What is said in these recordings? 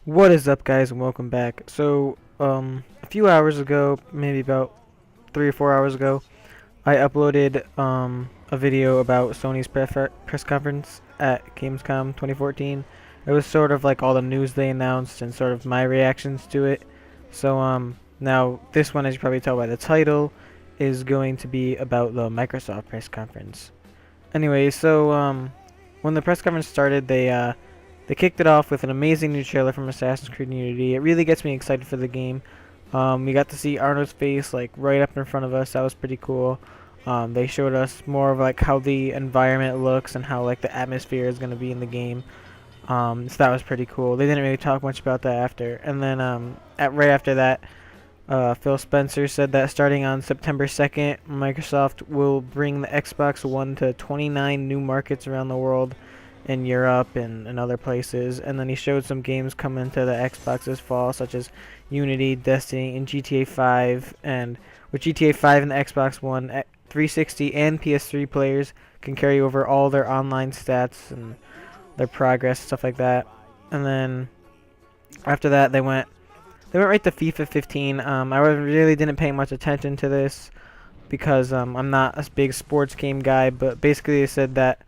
What is up, guys, and welcome back. A few hours ago, maybe about 3 or 4 hours ago, I uploaded a video about Sony's press conference at Gamescom 2014. It was sort of like all the news they announced and sort of my reactions to it. Now this one, as you probably tell by the title, is going to be about the Microsoft press conference. Anyway, when the press conference started, they kicked it off with an amazing new trailer from Assassin's Creed Unity. It really gets me excited for the game. We got to see Arnold's face like right up in front of us. That was pretty cool. They showed us more of like how the environment looks and how like the atmosphere is gonna be in the game. So that was pretty cool. They didn't really talk much about that after. And then right after that, Phil Spencer said that starting on September 2nd, Microsoft will bring the Xbox One to 29 new markets around the world, in Europe and other places. And then he showed some games coming to the Xbox this fall, such as Unity, Destiny, and GTA 5. And with GTA 5 and the Xbox One, 360 and PS3 players can carry over all their online stats and their progress, stuff like that. And then after that, they went right to FIFA 15. Really didn't pay much attention to this because I'm not a big sports game guy, but basically they said that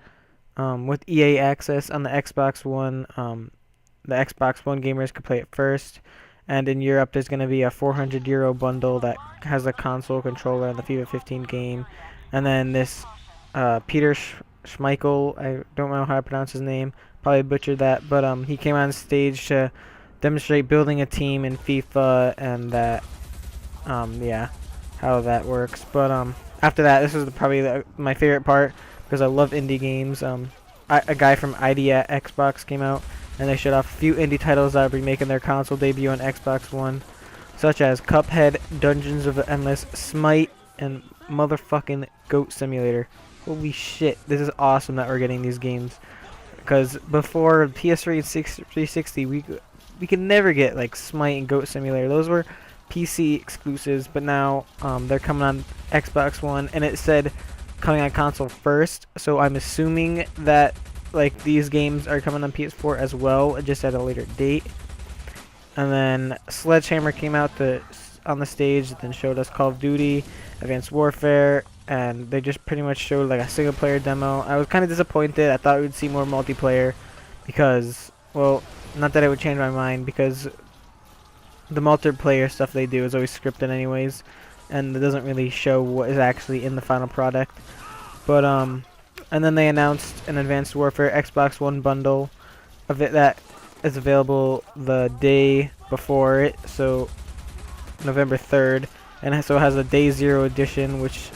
with EA Access on the Xbox One, the Xbox One gamers could play it first. And in Europe, there's going to be a €400 bundle that has a console controller and the FIFA 15 game. And then this Peter Schmeichel, I don't know how to pronounce his name, probably butchered that, but he came on stage to demonstrate building a team in FIFA and that, yeah, how that works. But after that, this is probably my favorite part because I love indie games. A guy from ID at Xbox came out and they showed off a few indie titles that will be making their console debut on Xbox One, such as Cuphead, Dungeons of the Endless, Smite, and motherfucking Goat Simulator. Holy shit, this is awesome that we're getting these games. Because before PS3 and 360, we could never get like Smite and Goat Simulator. Those were PC exclusives, but now they're coming on Xbox One, and it said coming on console first. So I'm assuming that like these games are coming on PS4 as well, just at a later date. And then Sledgehammer came out on the stage, then showed us Call of Duty, Advanced Warfare, and they just pretty much showed like a single player demo. I was kind of disappointed. I thought we'd see more multiplayer because, well, not that it would change my mind, because the multiplayer stuff they do is always scripted anyways, and it doesn't really show what is actually in the final product. But and then they announced an Advanced Warfare Xbox One bundle of it that is available the day before it, so November 3rd, and so it has a Day Zero edition, which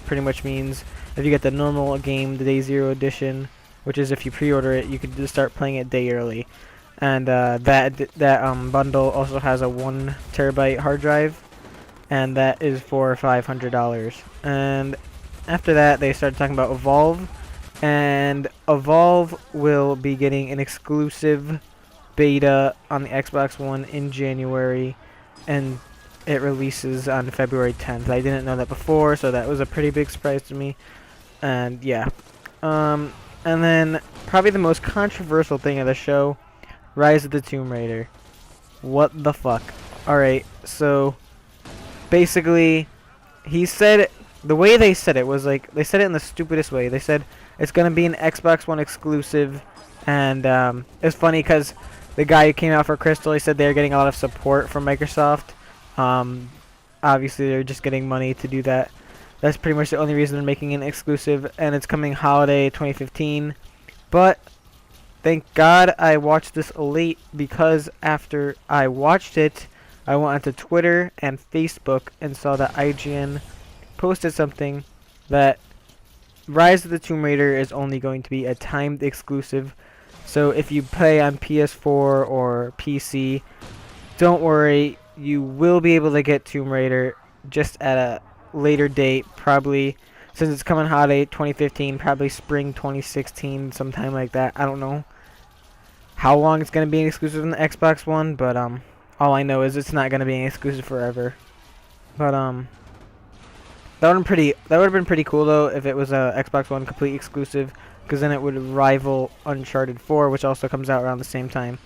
pretty much means if you get the normal game, the Day Zero edition, which is if you pre-order it, you can just start playing it day early. And that bundle also has a 1 TB hard drive, and that is for $500. And after that, they started talking about Evolve, and Evolve will be getting an exclusive beta on the Xbox One in January, and it releases on February 10th. I didn't know that before, so that was a pretty big surprise to me. And yeah, and then probably the most controversial thing of the show, Rise of the Tomb Raider. What the fuck? Alright, so basically, the way they said it was like, they said it in the stupidest way. They said it's going to be an Xbox One exclusive, and it's funny because the guy who came out for Crystal, he said they're getting a lot of support from Microsoft. Obviously, they're just getting money to do that. That's pretty much the only reason they're making an exclusive, and it's coming holiday 2015. But thank God I watched this late, because after I watched it, I went onto Twitter and Facebook and saw that IGN posted something that Rise of the Tomb Raider is only going to be a timed exclusive. So if you play on PS4 or PC, don't worry, you will be able to get Tomb Raider just at a later date, probably since it's coming holiday 2015, probably spring 2016, sometime like that. I don't know how long it's going to be an exclusive on the Xbox One, but all I know is it's not going to be an exclusive forever. But that would have been pretty cool though if it was a Xbox One complete exclusive, because then it would rival Uncharted 4, which also comes out around the same time.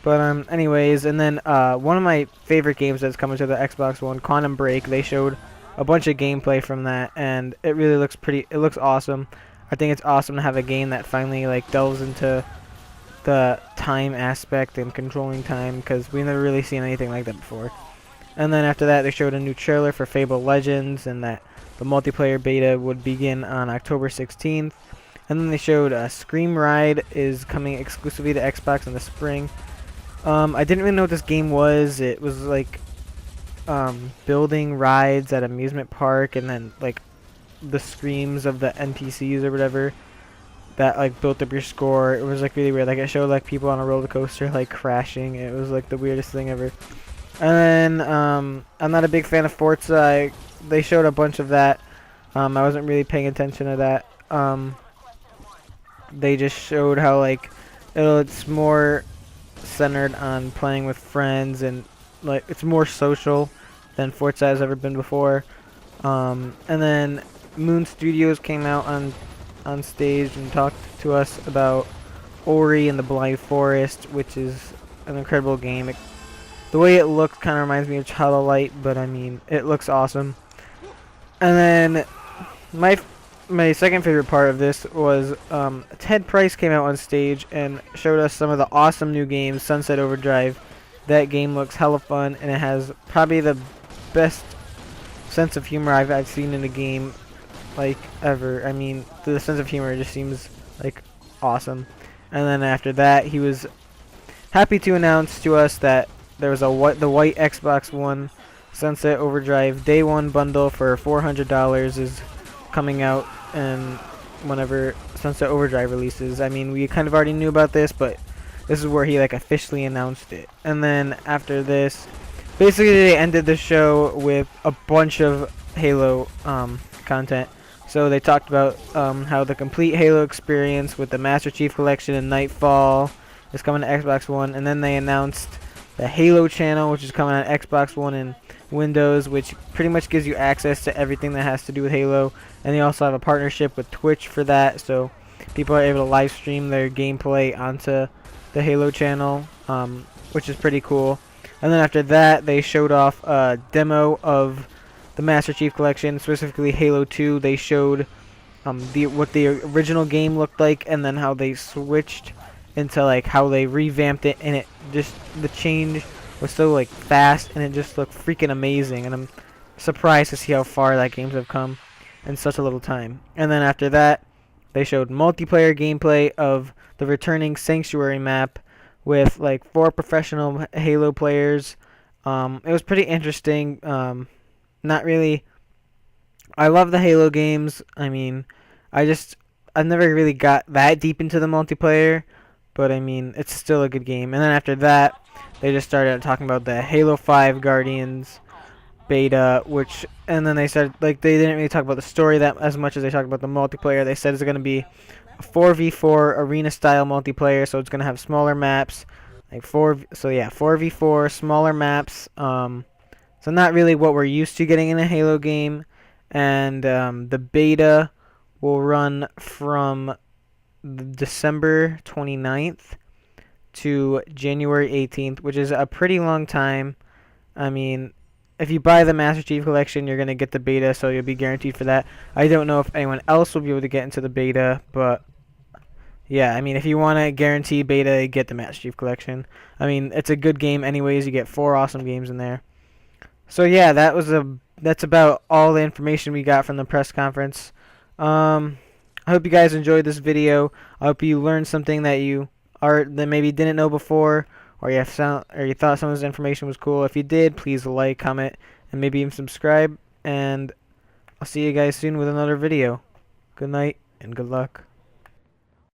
But anyways, and then one of my favorite games that's coming to the Xbox One, Quantum Break. They showed a bunch of gameplay from that, and it really looks pretty. It looks awesome. I think it's awesome to have a game that finally like delves into the time aspect and controlling time, because we've never really seen anything like that before. And then after that, they showed a new trailer for Fable Legends, and that the multiplayer beta would begin on October 16th. And then they showed Scream Ride is coming exclusively to Xbox in the spring. I didn't really know what this game was. It was like building rides at amusement park, and then like the screams of the NPCs or whatever that like built up your score. It was like really weird. Like it showed like people on a roller coaster like crashing. It was like the weirdest thing ever. And then I'm not a big fan of Forza. They showed a bunch of that. I wasn't really paying attention to that. They just showed how like it's more centered on playing with friends, and like it's more social than Forza has ever been before. And then Moon Studios came out on stage and talked to us about Ori and the Blind Forest, which is an incredible game. The way it looks kind of reminds me of Child of Light, but I mean, it looks awesome. And then my second favorite part of this was Ted Price came out on stage and showed us some of the awesome new games. Sunset Overdrive. That game looks hella fun, and it has probably the best sense of humor I've seen in a game like ever. I mean, the sense of humor just seems like awesome. And then after that, he was happy to announce to us that there was the white Xbox One Sunset Overdrive Day 1 bundle for $400 is coming out, and whenever Sunset Overdrive releases. I mean, we kind of already knew about this, but this is where he like officially announced it. And then after this, basically they ended the show with a bunch of Halo content. So they talked about how the complete Halo experience with the Master Chief Collection and Nightfall is coming to Xbox One, and then they announced the Halo channel, which is coming on Xbox One and Windows, which pretty much gives you access to everything that has to do with Halo. And they also have a partnership with Twitch for that, so people are able to live stream their gameplay onto the Halo channel, which is pretty cool. And then after that, they showed off a demo of the Master Chief Collection, specifically Halo 2. They showed what the original game looked like, and then how they switched into like how they revamped it, and it just, the change was so like fast, and it just looked freaking amazing. And I'm surprised to see how far that games have come in such a little time. And then after that, they showed multiplayer gameplay of the returning Sanctuary map with like 4 professional Halo players. It was pretty interesting. Not really. I love the Halo games. I mean, I've never really got that deep into the multiplayer, but I mean, it's still a good game. And then after that, they just started talking about the Halo 5 Guardians beta, and then they started, like, they didn't really talk about the story that as much as they talked about the multiplayer. They said it's going to be a 4v4 arena style multiplayer, so it's going to have smaller maps, like 4v4 smaller maps. So not really what we're used to getting in a Halo game. And the beta will run from December 29th to January 18th, which is a pretty long time. I mean, if you buy the Master Chief Collection, you're going to get the beta, so you'll be guaranteed for that. I don't know if anyone else will be able to get into the beta, but yeah, I mean, if you want to guarantee beta, get the Master Chief Collection. I mean, it's a good game anyways. You get 4 awesome games in there. So yeah, that's about all the information we got from the press conference. I hope you guys enjoyed this video. I hope you learned something that maybe didn't know before, or you thought some of this information was cool. If you did, please like, comment, and maybe even subscribe. And I'll see you guys soon with another video. Good night and good luck.